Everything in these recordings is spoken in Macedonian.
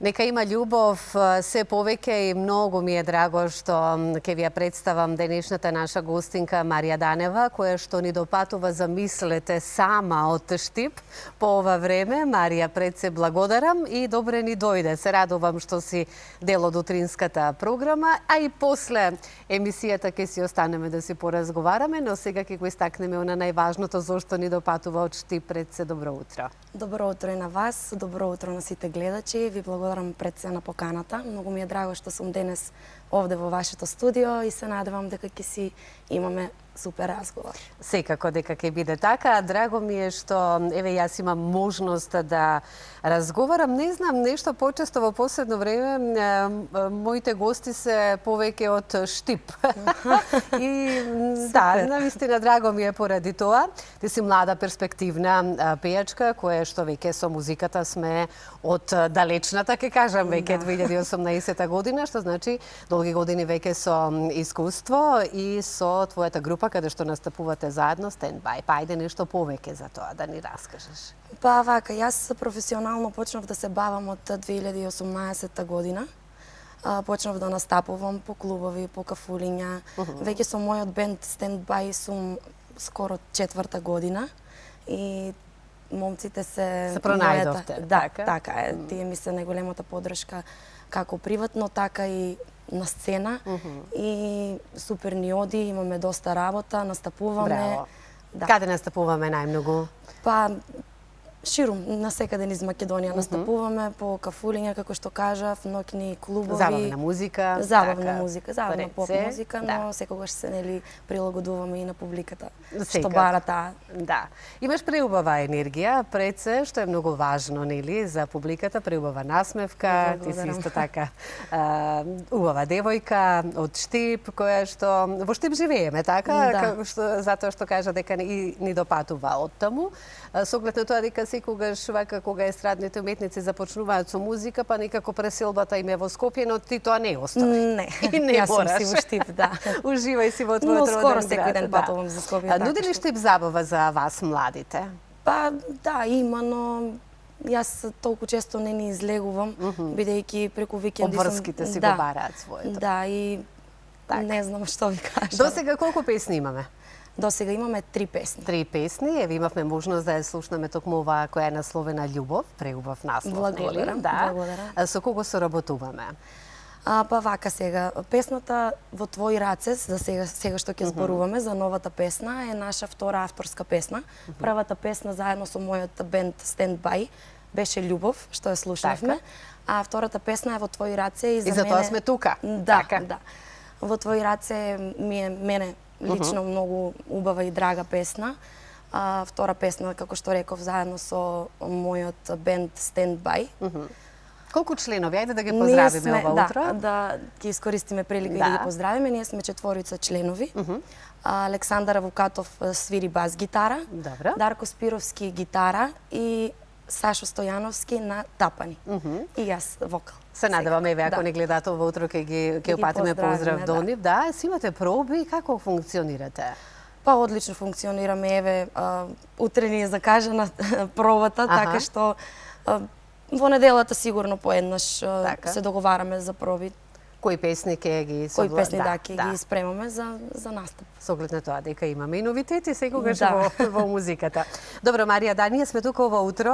Нека има љубов се повеќе и многу ми е драго што ќе ви ја представам денешната наша гостинка Марија Данева, која што ни допатува, замислете, сама од Штип по ова време. Марија, пред се благодарам и добре ни дојде. Се радувам што си дел од утринската програма, а и после емисијата ќе си останеме да си поразговараме, но сега ќе го истакнеме на најважното зошто ни допатува од Штип. Пред се, добро утро. Добро утро и на вас, добро утро на сите гледачи. Ви благодарам пред се на поканата. Многу ми е драго што сум денес овде во вашето студио и се надевам дека ќе си имаме супер разговор. Секако дека ќе биде така. Драго ми е што еве јас имам можност да разговарам. Не знам, нешто почесто во последно време моите гости се повеќе од Штип. И да, навистина драго ми е поради тоа. Ти си млада перспективна пејачка која што веќе со музиката сме од далечната, ќе кажам, веќе 2018 година, што значи долги години веќе со искуство и со твојата група каде што настапувате заедно, Стендбај. Па ајде нешто повеќе за тоа да ни раскажеш. Па вака, јас професионално почнав да се бавам од 2018 година. Почнав да настапувам по клубови, по кафулиња. Веќе со мојот бенд Стендбај сум скоро 4-та година и момците се пронајдовте. Да, така е. Тие ми се најголемата поддршка како приватно, така и на сцена и супер ни оди, имаме доста работа, настапуваме. Браво. Да. Каде настапуваме најмногу? Па ширум, насекаде низ Македонија настапуваме по кафулиња, како што кажав, ноќни клубови. Забавна музика. Забавна музика, забавна поп Рece, музика, но да. секогаш се нели прилагодуваме и на публиката, што Секако. бара таа. Да. Имаш преубава енергија, пред се, што е многу важно, нели, за публиката, преубава насмевка, ти си исто така убава девојка од Штип, која што во Штип живееме, така, како што затоа што кажа дека ни допатува од таму. Со оглед на тоа дека секогаш вака кога естрадните уметници започнуваат со музика, па некако преселбата им е во Скопје, но ти тоа не остави. Не, и не јас сум мораш. си во Штип, да. Уживај си во твојот роден Но град. скоро секој ден патувам за Скопје. Нуди ли Штип забава за вас младите? Па да, има, но јас толку често не ни излегувам, бидејќи преку викенди сум... Обврските си го бараат своето. Да, и не знам што ви кажам. До сега колку песни имаме? До сега имаме 3 песни. 3 песни, еве имавме можност да ја слушнеме токму оваа која е насловена Љубов, преубав наслов, Благодарам, нели? Да. благодарам. Со кого соработуваме? Па вака сега, песната Во твои раце, за сега што ќе зборуваме за новата песна, е наша втора авторска песна. Првата песна заедно со мојот бенд Стендбај беше Љубов, што ја слушнавме, а втората песна е Во твои раце и за мене... И затоа сме тука. Да, така. да. Во твои раце ми е мене лично многу убава и драга песна. Втора песна, како што реков, заедно со мојот бенд Стендбај. Колку членови? Ајде да ги поздравиме ова утро. Да ќе искористиме прилика и да ги поздравиме. Ние сме 4 членови. Александар Авукатов свири бас гитара, Дарко Спировски гитара и Сашо Стојановски на тапани. И јас вокал. Се надевам, еве, ако не гледате ова утро, ќе опатиме поздрав до нив. Да, си имате проби, како функционирате? Па одлично функционираме, еве, утре ни е закажана пробата, така што во неделата сигурно поеднаш се договараме за проби. Кои песни ќе ги Кои песни ќе ги спремаме за настап. Со оглед на тоа дека имаме и новитети секогаш во музиката. Добро, Марија, да, ние сме тука ова утро,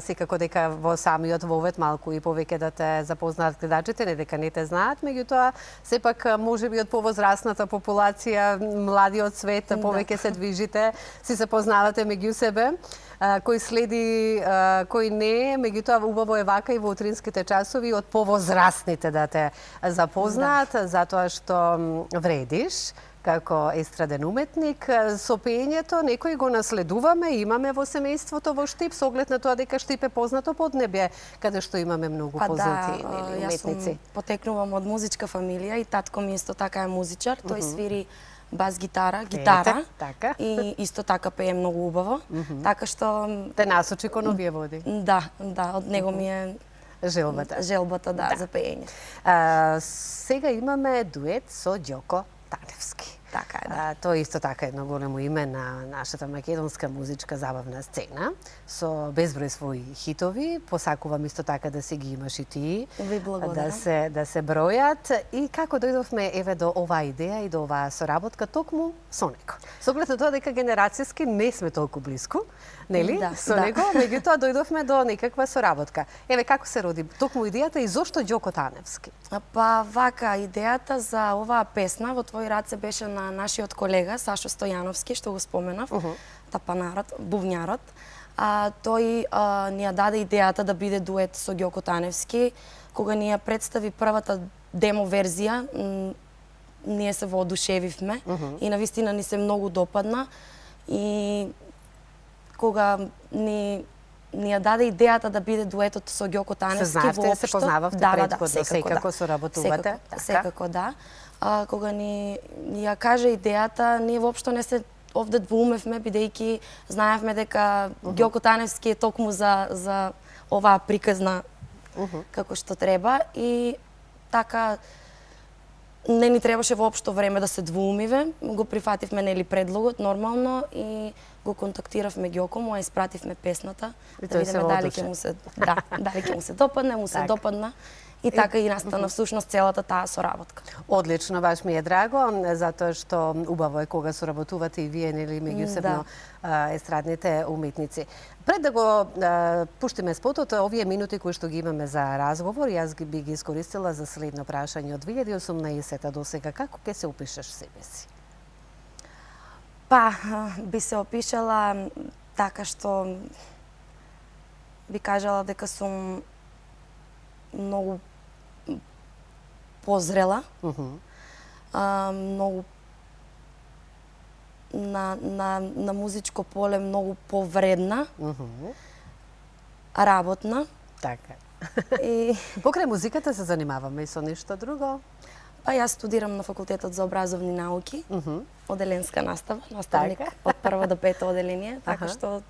секако дека во самиот вовет малку и повеќе да те запознаат гледачите, не дека не те знаат, меѓутоа сепак можеби од повозрасната популација, младиот свет, повеќе се движите, си се познавате меѓу себе. Кој следи, кој не, меѓутоа убаво е вака и во утринските часови од повозрастните да те запознаат, затоа што вредиш како естраден уметник. Со пеењето некој го наследуваме, имаме во семејството во Штип, со оглед на тоа дека Штип е познато поднебје, каде што имаме многу познати уметници. Јас потекнувам од музичка фамилија и татко ми исто така е музичар, тој свири бас гитара и исто така пее многу убаво, така што... Те насочи кон овие води. Да, од него ми е желбата, за пеење. Сега имаме дует со Ѓоко Таневски. Така е, да. Тоа исто така едно големо име на нашата македонска музичка забавна сцена, со безброј своји хитови. Посакувам исто така да се ги имаш и ти. Ви благодарам. Да се бројат. И како дојдовме еве до оваа идеја и до оваа соработка токму со него. Со оглед на тоа дека генерацијски не сме толку блиску, нели? Да, со да. него, меѓутоа дојдовме до некаква соработка. Еве како се роди токму идејата и зошто Ѓоко Таневски? Па вака, идејата за оваа песна во твои раце беше на нашиот колега Сашо Стојановски, што го споменав, тапанарот, бувњарот. Тој ни ја даде идејата да биде дует со Ѓоко Таневски. Кога ни ја представи првата демо верзија, ние се воодушевивме и навистина ни се многу допадна. И кога ни ја даде идејата да биде дуетот со Ѓоко Таневски, се знаевте, се познававте предходно, секако соработувате? Секако да. Кога ни ја каже идејата, ние воопшто не се овде двоумевме, бидејќи знаевме дека Ѓоко Таневски е токму за оваа приказна како што треба, и така не ни требаше воопшто време да се двоумиве. Го прифативме нели предлогот нормално и го контактиравме Ѓоко, му ја испративме песната, да видиме дали ќе му се дали ќе му се допадне, му се допадна. И така и настана всушност целата таа соработка. Одлично, баш ми е драго, затоа што убаво е кога соработувате и вие, нели, меѓусебно естрадните уметници. Пред да го пуштиме спотот, овие минути кои што ги имаме за разговор, јас би ги искористила за следно прашање. Од 2018 до сега, како ќе се опишеш себе си? Па, би се опишала така што би кажала дека сум многу позрела, многу на музичко поле многу повредна, работна. Така. И покрај музиката се занимаваме и со нешто друго? Па јас студирам на факултетот за образовни науки, оделенска настава, наставник од прво до пето оделение, така што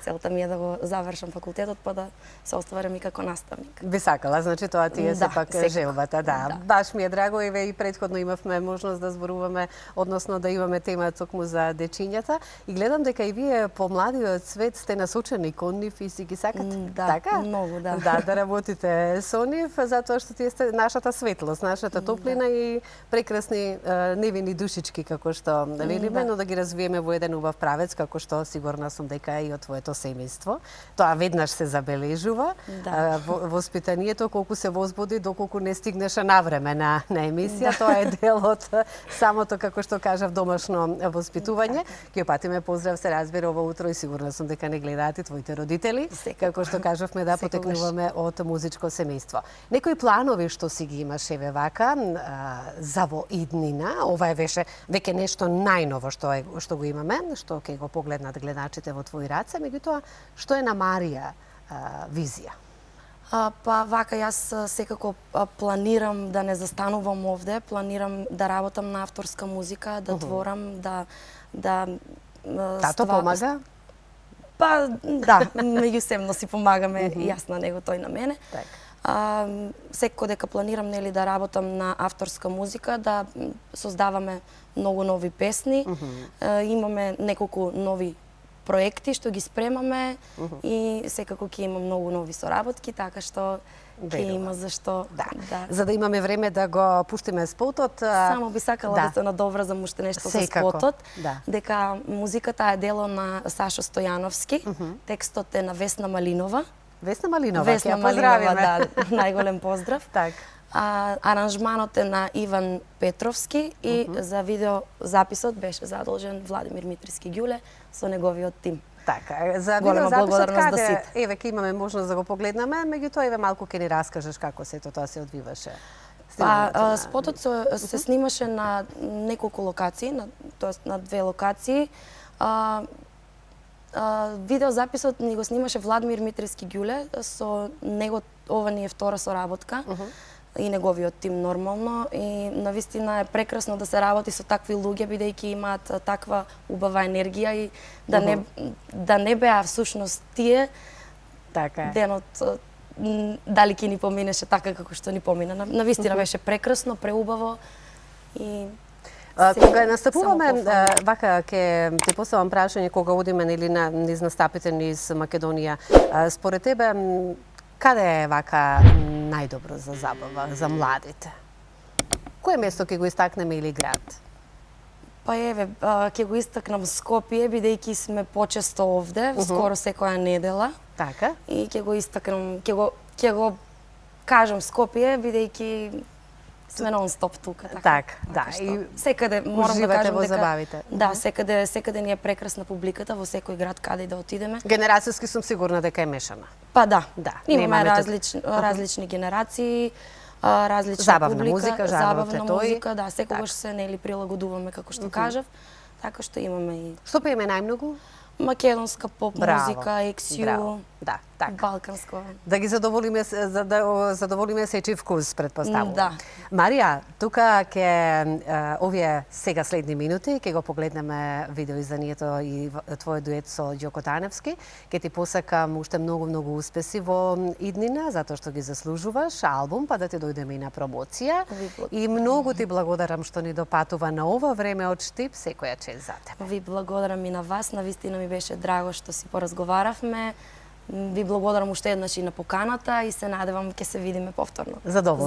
целта ми е да го завршам факултетот, па да се остварам и како наставник. Би сакала, значи тоа ти е сепак желбата, да. Баш ми е драго, еве и претходно имавме можност да зборуваме, односно да имаме тема токму за дечињата, и гледам дека и вие по младиот свет сте насочени кон нив и си ги сакате. Да, така? многу, да. Да работите со нив, затоа што тие сте нашата светлост, нашата топлина и прекрасни невини душички, како што велиме, но да ги развиеме во еден убав правец, како што сигурна сум дека и од твоето семејство. Тоа веднаш се забележува. Воспитанието, колку се возбуди, доколку не стигнеше навреме на емисија, тоа е дел од самото, како што кажав, домашно воспитување. Ќе патиме поздрав, се разбира, ова утро и сигурна сум дека не гледаат и твоите родители, како што кажавме, да потекнуваме од музичко семејство. Некои планови што си ги имаш, еве вака, за во иднина, ова е веќе нешто најново што го имаме, што ќе го погледнат гледачите во твои раце, меѓутоа, што е на Марија визија? Па вака, јас секако планирам да не застанувам овде, планирам да работам на авторска музика, да творам, Тато помага? Па да, меѓусебно си помагаме, јас на него, тој на мене. Секако дека планирам нели да работам на авторска музика, да создаваме многу нови песни, имаме неколку нови проекти што ги спремаме и секако ќе има многу нови соработки, така што ќе има зашто. За да имаме време да го пуштиме спотот. Само би сакала да се надоврзам уште нешто со спотот, дека музиката е дело на Сашо Стојановски, текстот е на Весна Малинова. Весна Малинова, ќе ја поздравиме. Да, најголем поздрав. Аранжманот е на Иван Петровски и за видеозаписот беше задолжен Владимир Митриски Ѓуле со неговиот тим. Така, за видеозаписот каде, еве ке имаме можност да го погледнеме, меѓутоа еве малку ќе ни раскажеш како сето тоа се одвиваше. Спотот се снимаше на неколку локации, тоест на 2 локации. Видеозаписот ни го снимаше Владимир Митриски Ѓуле, со него ова ни е втора соработка. И неговиот тим нормално, и навистина е прекрасно да се работи со такви луѓе, бидејќи имаат таква убава енергија и да не беа всушност тие денот дали ќе ни поминеше така како што ни помина. Навистина беше прекрасно, преубаво и Кога настапуваме, вака ќе ти поставам прашање кога одиме или низ настапите низ Македонија. Според тебе, каде е вака најдобро за забава, за младите? Кое место ќе го истакнеме или град? Па еве, ќе го истакнам Скопје, бидејќи сме почесто овде, скоро секоја недела. Така. И ќе го истакнам, ќе го кажам Скопје, бидејќи сме нон-стоп тука. Така, да. И секаде морам да кажам дека забавите. Да, секаде ни е прекрасна публиката во секој град каде и да отидеме. Генерацијски сум сигурна дека е мешана. Па да. Да. Имаме различни генерации, различна забавна публика, музика, забавна тој. музика, да, секогаш се нели прилагодуваме како што кажав. Така што имаме и Што пееме најмногу? македонска поп музика, ексју, да, така. балканско. Да ги задоволиме, за да задоволиме сечив вкус, предпоставувам. Да. Марија, тука ќе овие сега следни минути ќе го погледнеме видео изданието и твојот дует со Ѓоко Таневски. Ќе ти посакам уште многу успеси во иднина, затоа што ги заслужуваш албум, па да ти дојдеме и на промоција. И многу ти благодарам што ни допатува на ова време од Штип, секоја чест за тебе. Ви благодарам и на вас, навистина ми беше драго што си поразговаравме. Ви благодарам уште еднаш и на поканата и се надевам ќе се видиме повторно. Задоволство.